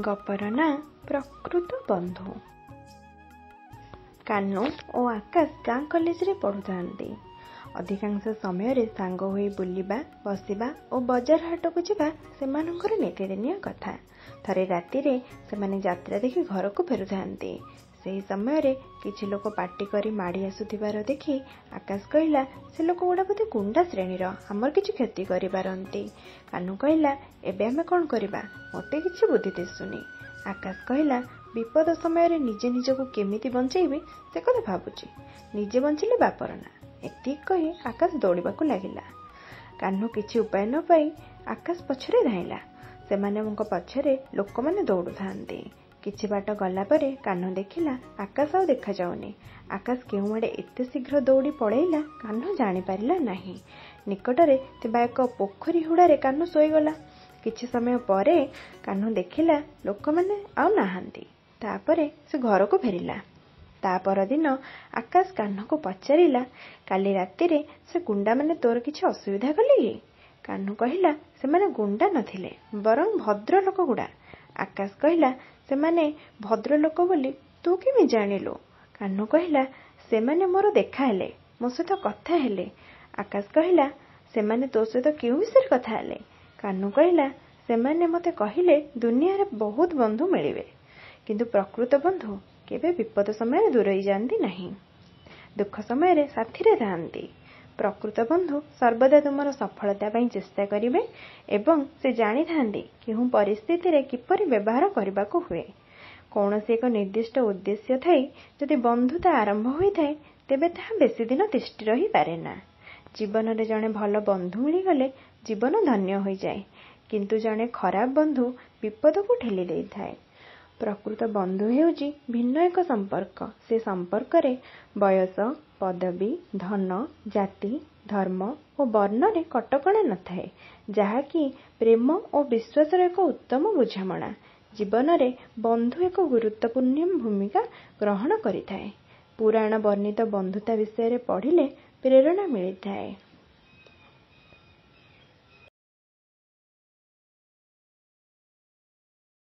ଗପର ନାଁ ପ୍ରକୃତ ବନ୍ଧୁ। କାହ୍ନୁ ଓ ଆକାଶ ଗାଁ କଲେଜରେ ପଢୁଥାନ୍ତି। ଅଧିକାଂଶ ସମୟରେ ସାଙ୍ଗ ହୋଇ ବୁଲିବା, ବସିବା ଓ ବଜାର ହାଟକୁ ଯିବା ସେମାନଙ୍କର ନିତିଦିନିଆ କଥା। ଥରେ ରାତିରେ ସେମାନେ ଯାତ୍ରା ଦେଖି ଘରକୁ ଫେରୁଥାନ୍ତି। ସେହି ସମୟରେ କିଛି ଲୋକ ପାଟି କରି ମାଡ଼ି ଆସୁଥିବାର ଦେଖି ଆକାଶ କହିଲା, ସେ ଲୋକଗୁଡ଼ା ବୋଧେ ଗୁଣ୍ଡା ଶ୍ରେଣୀର, ଆମର କିଛି କ୍ଷତି କରିପାରନ୍ତି। କାହ୍ନୁ କହିଲା, ଏବେ ଆମେ କ'ଣ କରିବା? ମୋତେ କିଛି ବୁଦ୍ଧି ଦିଶୁନି। ଆକାଶ କହିଲା, ବିପଦ ସମୟରେ ନିଜେ ନିଜକୁ କେମିତି ବଞ୍ଚେଇବି ସେ କଥା ଭାବୁଛି। ନିଜେ ବଞ୍ଚିଲେ ବାପର ନା। ଏତିକି କହି ଆକାଶ ଦୌଡ଼ିବାକୁ ଲାଗିଲା। କାହ୍ନୁ କିଛି ଉପାୟ ନ ପାଇ ଆକାଶ ପଛରେ ଧାଇଁଲା। ସେମାନଙ୍କ ପଛରେ ଲୋକମାନେ ଦୌଡ଼ୁଥାନ୍ତି। କିଛି ବାଟ ଗଲା ପରେ କାହ୍ନୁ ଦେଖିଲା ଆକାଶ ଆଉ ଦେଖାଯାଉନି। ଆକାଶ କେଉଁଆଡ଼େ ଏତେ ଶୀଘ୍ର ଦୌଡ଼ି ପଳେଇଲା କାହ୍ନୁ ଜାଣିପାରିଲା ନାହିଁ। ନିକଟରେ ଥିବା ଏକ ପୋଖରୀ ହୁଡ଼ାରେ କାହ୍ନୁ ଶୋଇଗଲା। କିଛି ସମୟ ପରେ କାହ୍ନୁ ଦେଖିଲା ଲୋକମାନେ ଆଉ ନାହାନ୍ତି। ତାପରେ ସେ ଘରକୁ ଫେରିଲା। ତା ପରଦିନ ଆକାଶ କାହ୍ନୁକୁ ପଚାରିଲା, କାଲି ରାତିରେ ସେ ଗୁଣ୍ଡାମାନେ ତୋର କିଛି ଅସୁବିଧା କଲେ କି? କାହ୍ନୁ କହିଲା, ସେମାନେ ଗୁଣ୍ଡା ନଥିଲେ, ବରଂ ଭଦ୍ରଲୋକ ଗୁଡ଼ା। ଆକାଶ କହିଲା, ସେମାନେ ଭଦ୍ରଲୋକ ବୋଲି ତୁ କେମିତି ଜାଣିଲୁ? କାହ୍ନୁ କହିଲା, ସେମାନେ ମୋର ଦେଖା ହେଲେ, ମୋ ସହିତ କଥା ହେଲେ। ଆକାଶ କହିଲା, ସେମାନେ ତୋ ସହିତ କେଉଁ ବିଷୟରେ କଥା ହେଲେ? କାହ୍ନୁ କହିଲା, ସେମାନେ ମୋତେ କହିଲେ ଦୁନିଆରେ ବହୁତ ବନ୍ଧୁ ମିଳିବେ, କିନ୍ତୁ ପ୍ରକୃତ ବନ୍ଧୁ କେବେ ବିପଦ ସମୟରେ ଦୂରେଇ ଯାଆନ୍ତି ନାହିଁ, ଦୁଃଖ ସମୟରେ ସାଥିରେ ଥାଆନ୍ତି। ପ୍ରକୃତ ବନ୍ଧୁ ସର୍ବଦା ତୁମର ସଫଳତା ପାଇଁ ଚେଷ୍ଟା କରିବେ ଏବଂ ସେ ଜାଣିଥାନ୍ତି କେଉଁ ପରିସ୍ଥିତିରେ କିପରି ବ୍ୟବହାର କରିବାକୁ ହୁଏ। କୌଣସି ଏକ ନିର୍ଦ୍ଦିଷ୍ଟ ଉଦ୍ଦେଶ୍ୟ ଥାଇ ଯଦି ବନ୍ଧୁତା ଆରମ୍ଭ ହୋଇଥାଏ ତେବେ ତାହା ବେଶୀ ଦିନ ତିଷ୍ଠି ରହିପାରେ ନା। ଜୀବନରେ ଜଣେ ଭଲ ବନ୍ଧୁ ମିଳିଗଲେ ଜୀବନ ଧନ୍ୟ ହୋଇଯାଏ, କିନ୍ତୁ ଜଣେ ଖରାପ ବନ୍ଧୁ ବିପଦକୁ ଠେଲି ଦେଇଥାଏ। ପ୍ରକୃତ ବନ୍ଧୁ ହେଉଛି ଭିନ୍ନ ଏକ ସମ୍ପର୍କ। ସେ ସମ୍ପର୍କରେ ବୟସ, ପଦବୀ, ଧନ, ଜାତି, ଧର୍ମ ଓ ବର୍ଣ୍ଣରେ କଟକଣା ନଥାଏ, ଯାହାକି ପ୍ରେମ ଓ ବିଶ୍ୱାସର ଏକ ଉତ୍ତମ ବୁଝାମଣା। ଜୀବନରେ ବନ୍ଧୁ ଏକ ଗୁରୁତ୍ୱପୂର୍ଣ୍ଣ ଭୂମିକା ଗ୍ରହଣ କରିଥାଏ। ପୁରାଣ ବର୍ଣ୍ଣିତ ବନ୍ଧୁତା ବିଷୟରେ ପଢ଼ିଲେ ପ୍ରେରଣା ମିଳିଥାଏ।